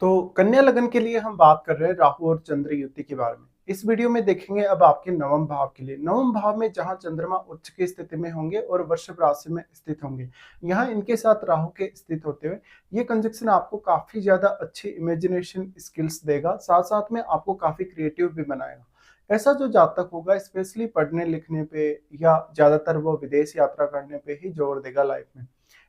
तो कन्या लगन के लिए हम बात कर रहे हैं राहु और चंद्र युति के बारे में। इस वीडियो में देखेंगे अब आपके नवम भाव के लिए। नवम भाव में जहां चंद्रमा उच्च की स्थिति में होंगे और वृषभ राशि में स्थित होंगे, यहाँ इनके साथ राहु के स्थित होते हुए ये कंजक्शन आपको काफी ज्यादा अच्छी इमेजिनेशन स्किल्स देगा, साथ साथ में आपको काफी क्रिएटिव भी बनाएगा। ऐसा जो जातक होगा स्पेशली पढ़ने लिखने पे या ज्यादातर वो विदेश यात्रा करने पे ही जोर देगा लाइफ में।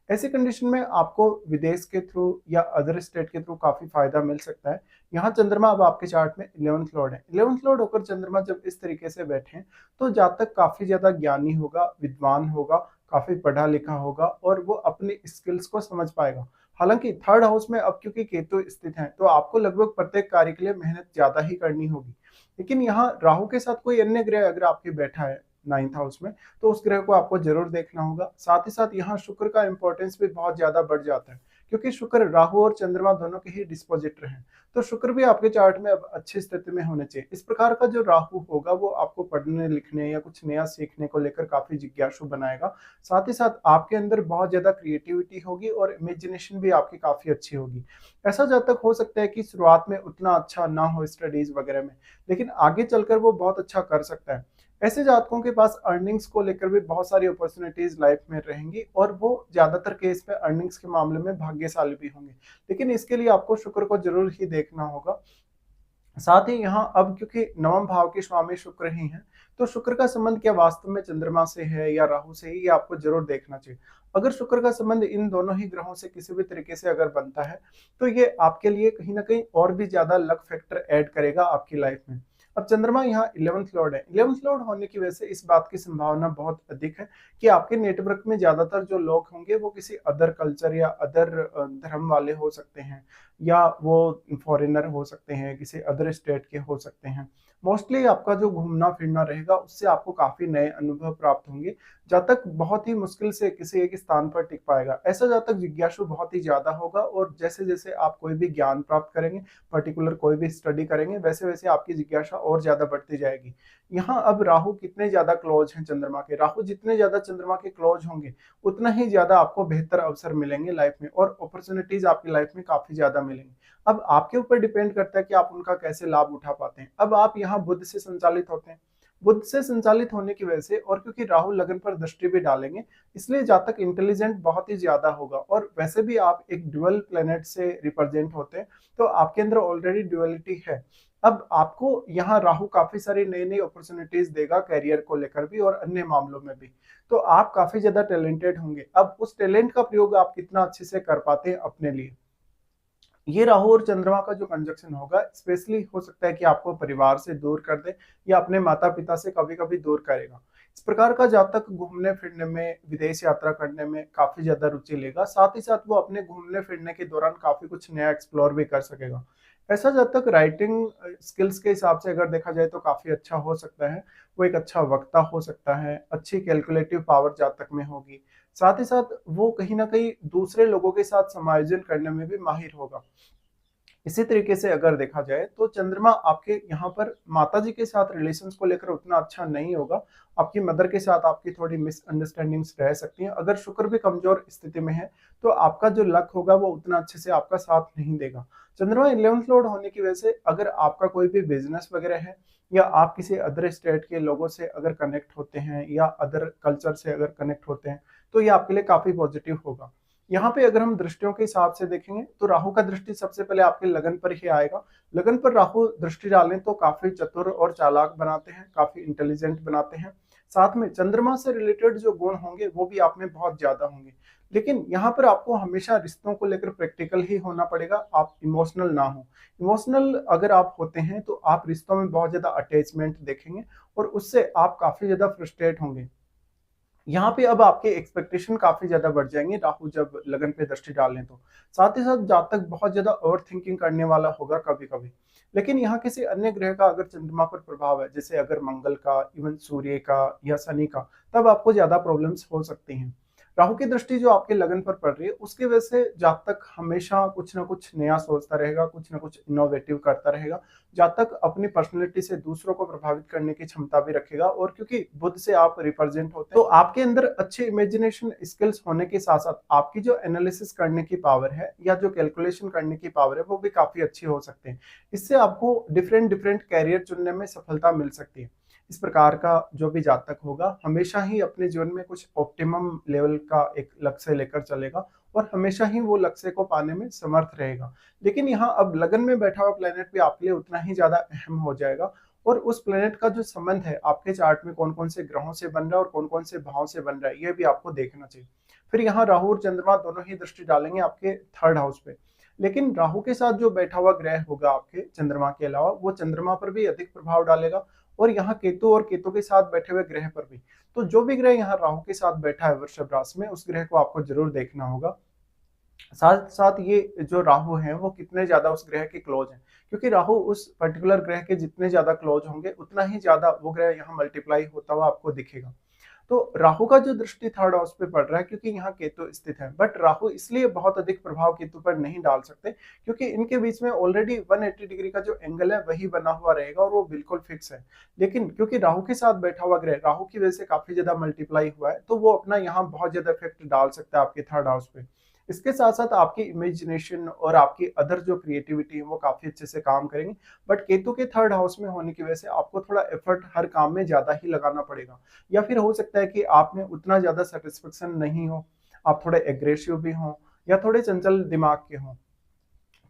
ऐसी कंडीशन में आपको विदेश के थ्रू या अदर स्टेट के थ्रू काफी फायदा मिल सकता है। यहाँ चंद्रमा अब आपके चार्ट में 11th लॉर्ड है। 11th लॉर्ड होकर चंद्रमा जब इस तरीके से बैठे तो जातक काफी ज्यादा ज्ञानी होगा, विद्वान होगा, काफी पढ़ा लिखा होगा और वो अपनी स्किल्स को समझ पाएगा। हालांकि थर्ड हाउस में अब क्योंकि केतु स्थित है तो आपको लगभग प्रत्येक कार्य के लिए मेहनत ज्यादा ही करनी होगी। लेकिन यहाँ राहु के साथ कोई अन्य ग्रह अगर आपके बैठा है 9th हाउस में, तो उस ग्रह को आपको जरूर देखना होगा। साथ ही साथ यहाँ शुक्र का इंपॉर्टेंस भी बहुत ज्यादा बढ़ जाता है, क्योंकि शुक्र राहु और चंद्रमा दोनों के ही डिस्पोजिटर हैं। तो शुक्र भी आपके चार्ट में अब अच्छी स्थिति में होने चाहिए। इस प्रकार का जो राहु होगा वो आपको पढ़ने लिखने या कुछ नया सीखने को लेकर काफी जिज्ञासु बनाएगा। साथ ही साथ आपके अंदर बहुत ज्यादा क्रिएटिविटी होगी और इमेजिनेशन भी आपकी काफी अच्छी होगी। ऐसा जातक हो सकता है कि शुरुआत में उतना अच्छा ना हो स्टडीज वगैरह में, लेकिन आगे चलकर वो बहुत अच्छा कर सकता है। ऐसे जातकों के पास अर्निंग्स को लेकर भी बहुत सारी अपॉर्चुनिटीज लाइफ में रहेंगी और वो ज्यादातर केस में अर्निंग्स के मामले में भाग्यशाली भी होंगे। लेकिन इसके लिए आपको शुक्र को जरूर ही देखना होगा। साथ ही यहाँ अब क्योंकि नवम भाव के स्वामी शुक्र ही हैं, तो शुक्र का संबंध क्या वास्तव में चंद्रमा से है या राहु से ही, ये आपको जरूर देखना चाहिए। अगर शुक्र का संबंध इन दोनों ही ग्रहों से किसी भी तरीके से अगर बनता है तो ये आपके लिए कहीं ना कहीं और भी ज्यादा लक फैक्टर ऐड करेगा आपकी लाइफ में। अब चंद्रमा यहाँ 11th लॉर्ड है। 11th लॉर्ड होने की वजह से इस बात की संभावना बहुत अधिक है कि आपके नेटवर्क में ज्यादातर जो लोग होंगे वो किसी अदर कल्चर या अदर धर्म वाले हो सकते हैं, या वो फॉरेनर हो सकते हैं, किसी अदर स्टेट के हो सकते हैं। मोस्टली आपका जो घूमना फिरना रहेगा उससे आपको काफी नए अनुभव प्राप्त होंगे। जातक बहुत ही मुश्किल से किसी एक स्थान पर टिक पाएगा। ऐसा जातक जिज्ञासु बहुत ही ज्यादा होगा और जैसे जैसे आप कोई भी ज्ञान प्राप्त करेंगे, पर्टिकुलर कोई भी स्टडी करेंगे, वैसे वैसे आपकी जिज्ञासा और ज्यादा बढ़ती जाएगी। यहाँ अब राहु कितने ज्यादा क्लोज हैं चंद्रमा के, राहु जितने ज्यादा चंद्रमा के क्लोज होंगे उतना ही ज्यादा आपको बेहतर अवसर मिलेंगे लाइफ में और अपॉर्चुनिटीज आपकी लाइफ में काफी ज्यादा मिलेंगी। अब आपके ऊपर डिपेंड करता है कि आप उनका कैसे लाभ उठा पाते हैं। अब आप यहाँ बुध से संचालित होते हैं। बुध से संचालित होने की वजह से और क्योंकि राहु लगन पर दृष्टि भी डालेंगे, इसलिए जातक इंटेलिजेंट बहुत ही ज्यादा होगा। और वैसे भी आप एक ड्यूअल प्लेनेट से रिप्रेजेंट होते हैं, तो आपके अंदर ऑलरेडी ड्यूअलिटी है। अब आपको यहाँ राहु काफी सारी नई नई अपॉर्चुनिटीज देगा कैरियर को लेकर भी और अन्य मामलों में भी। तो आप काफी ज्यादा टैलेंटेड होंगे। अब उस टैलेंट का प्रयोग आप कितना अच्छे से कर पाते हैं अपने लिए, ये राहु और चंद्रमा का जो कंजक्शन होगा स्पेशली हो सकता है कि आपको परिवार से दूर कर दे या अपने माता पिता से कभी कभी दूर करेगा। इस प्रकार का जातक घूमने फिरने में, विदेश यात्रा करने में काफी ज्यादा रुचि लेगा। साथ ही साथ वो अपने घूमने फिरने के दौरान काफी कुछ नया एक्सप्लोर भी कर सकेगा। ऐसा जातक राइटिंग स्किल्स के हिसाब से अगर देखा जाए तो काफी अच्छा हो सकता है। वो एक अच्छा वक्ता हो सकता है, अच्छी कैलकुलेटिव पावर जातक में होगी। साथ ही साथ वो कहीं ना कहीं दूसरे लोगों के साथ समायोजन करने में भी माहिर होगा। इसी तरीके से अगर देखा जाए तो चंद्रमा आपके यहाँ पर माता जी के साथ रिलेशंस को लेकर उतना अच्छा नहीं होगा। आपकी मदर के साथ आपकी थोड़ी मिसअंडरस्टैंडिंग्स रह सकती हैं। अगर शुक्र भी कमजोर स्थिति में है तो आपका जो लक होगा वो उतना अच्छे से आपका साथ नहीं देगा। चंद्रमा 11th लॉर्ड होने की वजह से अगर आपका कोई भी बिजनेस वगैरह है या आप किसी अदर स्टेट के लोगों से अगर कनेक्ट होते हैं या अदर कल्चर से अगर कनेक्ट होते हैं तो ये आपके लिए काफी पॉजिटिव होगा। यहाँ पे अगर हम दृष्टियों के हिसाब से देखेंगे तो राहु का दृष्टि सबसे पहले आपके लगन पर ही आएगा। लगन पर राहु दृष्टि डालें तो काफी चतुर और चालाक बनाते हैं, काफी इंटेलिजेंट बनाते हैं। साथ में चंद्रमा से रिलेटेड जो गुण होंगे वो भी आप में बहुत ज्यादा होंगे। लेकिन यहाँ पर आपको हमेशा रिश्तों को लेकर प्रैक्टिकल ही होना पड़ेगा, आप इमोशनल ना हो। इमोशनल अगर आप होते हैं तो आप रिश्तों में बहुत ज्यादा अटैचमेंट देखेंगे और उससे आप काफी ज्यादा फ्रस्ट्रेट होंगे। यहाँ पे अब आपके एक्सपेक्टेशन काफी ज्यादा बढ़ जाएंगे राहु जब लगन पे दृष्टि डालें तो। साथ ही साथ जातक बहुत ज्यादा ओवर थिंकिंग करने वाला होगा कभी कभी। लेकिन यहाँ किसी अन्य ग्रह का अगर चंद्रमा पर प्रभाव है, जैसे अगर मंगल का, इवन सूर्य का या शनि का, तब आपको ज्यादा प्रॉब्लम्स हो सकती हैं। राहु की दृष्टि जो आपके लगन पर पड़ रही है उसकी वजह से जातक हमेशा कुछ ना कुछ नया सोचता रहेगा, कुछ ना कुछ इनोवेटिव करता रहेगा। जातक अपनी पर्सनैलिटी से दूसरों को प्रभावित करने की क्षमता भी रखेगा, और क्योंकि बुध से आप रिप्रेजेंट होते हैं तो आपके अंदर अच्छे इमेजिनेशन स्किल्स होने के साथ साथ आपकी जो एनालिसिस करने की पावर है या जो कैलकुलेशन करने की पावर है वो भी काफी अच्छी हो सकती है। इससे आपको डिफरेंट डिफरेंट कैरियर चुनने में सफलता मिल सकती है। इस प्रकार का जो भी जातक होगा हमेशा ही अपने जीवन में कुछ ऑप्टिमम लेवल का एक लक्ष्य लेकर चलेगा, और हमेशा ही वो लक्ष्य को पाने में समर्थ रहेगा। लेकिन यहाँ अब लगन में बैठा हुआ प्लेनेट भी आपके लिए उतना ही ज्यादा अहम हो जाएगा, और उस प्लेनेट का जो संबंध है आपके चार्ट में कौन कौन से ग्रहों से बन रहा है और कौन कौन से भाव से बन रहा है, ये भी आपको देखना चाहिए। फिर यहाँ राहु और चंद्रमा दोनों ही दृष्टि डालेंगे आपके थर्ड हाउस पे। लेकिन राहु के साथ जो बैठा हुआ ग्रह होगा आपके चंद्रमा के अलावा, वो चंद्रमा पर भी अधिक प्रभाव डालेगा, और यहाँ केतु और केतु के साथ बैठे हुए ग्रह पर भी। तो जो भी ग्रह यहाँ राहु के साथ बैठा है वृषभ राशि में, उस ग्रह को आपको जरूर देखना होगा। साथ साथ ये जो राहु है वो कितने ज्यादा उस ग्रह के क्लोज हैं, क्योंकि राहु उस पर्टिकुलर ग्रह के जितने ज्यादा क्लोज होंगे उतना ही ज्यादा वो ग्रह यहाँ मल्टीप्लाई होता हुआ आपको दिखेगा। तो राहु का जो दृष्टि थर्ड हाउस पे पड़ रहा है, क्योंकि यहाँ केतु स्थित है, बट राहु इसलिए बहुत अधिक प्रभाव केतु पर नहीं डाल सकते क्योंकि इनके बीच में ऑलरेडी 180 डिग्री का जो एंगल है वही बना हुआ रहेगा और वो बिल्कुल फिक्स है। लेकिन क्योंकि राहु के साथ बैठा हुआ ग्रह राहु की वजह से काफी ज्यादा मल्टीप्लाई हुआ है, तो वो अपना यहाँ बहुत ज्यादा इफेक्ट डाल सकता है आपके थर्ड हाउस पे। इसके साथ साथ आपकी इमेजिनेशन और आपकी अदर जो क्रिएटिविटी है वो काफी अच्छे से काम करेंगे। बट केतु के थर्ड हाउस में होने की वजह से आपको थोड़ा एफर्ट हर काम में ज्यादा ही लगाना पड़ेगा, या फिर हो सकता है कि आप में उतना ज्यादा सेटिस्फेक्शन नहीं हो, आप थोड़े एग्रेसिव भी हों या थोड़े चंचल दिमाग के हों।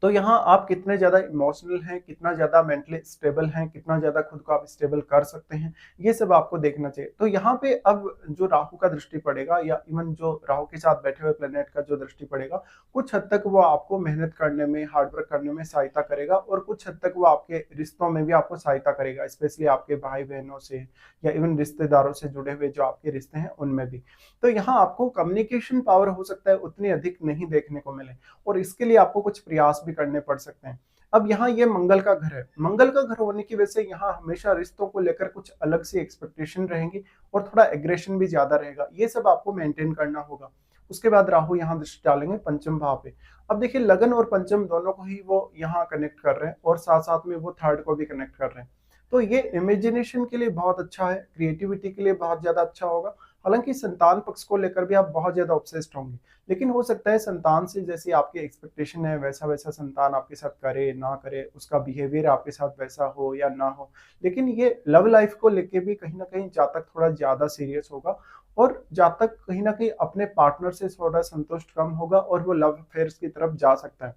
तो यहाँ आप कितने ज्यादा इमोशनल हैं, कितना ज्यादा मेंटली स्टेबल हैं, कितना ज्यादा खुद को आप स्टेबल कर सकते हैं, ये सब आपको देखना चाहिए। तो यहाँ पे अब जो राहु का दृष्टि पड़ेगा या इवन जो राहु के साथ बैठे हुए प्लेनेट का जो दृष्टि पड़ेगा, कुछ हद तक वो आपको मेहनत करने में, हार्डवर्क करने में सहायता करेगा, और कुछ हद तक वो आपके रिश्तों में भी आपको सहायता करेगा, स्पेशली आपके भाई बहनों से या इवन रिश्तेदारों से जुड़े हुए जो आपके रिश्ते हैं उनमें भी। तो यहाँ आपको कम्युनिकेशन पावर हो सकता है उतनी अधिक नहीं देखने को मिले, और इसके लिए आपको कुछ प्रयास भी करने पड़ सकते हैं। अब यहाँ ये मंगल का घर है, मंगल का घर होने की वजह से यहाँ हमेशा रिश्तों को लेकर कुछ अलग सी एक्सपेक्टेशन रहेंगी और थोड़ा एग्रेशन भी ज्यादा रहेगा, ये सब आपको मेंटेन करना होगा। उसके बाद राहु यहाँ दृष्टि डालेंगे पंचम भाव पे। अब देखिए लगन और पंचम दोनों को ही वो यहाँ कनेक्ट कर रहे हैं, और साथ साथ में वो थर्ड को भी कनेक्ट कर रहे हैं। तो ये इमेजिनेशन के लिए बहुत अच्छा है, क्रिएटिविटी के लिए बहुत ज्यादा अच्छा होगा। हालांकि संतान पक्ष को लेकर भी आप बहुत ज्यादा ऑब्सेस्ड होंगे, लेकिन हो सकता है संतान से जैसी आपकी एक्सपेक्टेशन है वैसा वैसा संतान आपके साथ करे ना करे, उसका बिहेवियर आपके साथ वैसा हो या ना हो। लेकिन ये लव लाइफ को लेके भी कहीं ना कहीं जातक थोड़ा ज्यादा सीरियस होगा, और जातक कहीं ना कहीं अपने पार्टनर से थोड़ा संतुष्ट कम होगा और वो लव अफेयर्स की तरफ जा सकता है।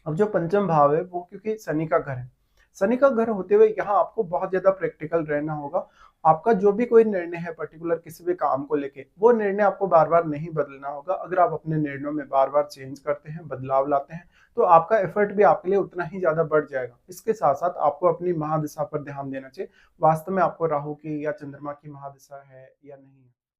अब जो पंचम भाव है वो क्योंकि शनि का घर है, शनि का घर होते हुए यहाँ आपको बहुत ज्यादा प्रैक्टिकल रहना होगा। आपका जो भी कोई निर्णय है पर्टिकुलर किसी भी काम को लेके, वो निर्णय आपको बार बार नहीं बदलना होगा। अगर आप अपने निर्णयों में बार बार चेंज करते हैं, बदलाव लाते हैं, तो आपका एफर्ट भी आपके लिए उतना ही ज्यादा बढ़ जाएगा। इसके साथ साथ आपको अपनी महादशा पर ध्यान देना चाहिए, वास्तव में आपको राहु की या चंद्रमा की महादशा है या नहीं है।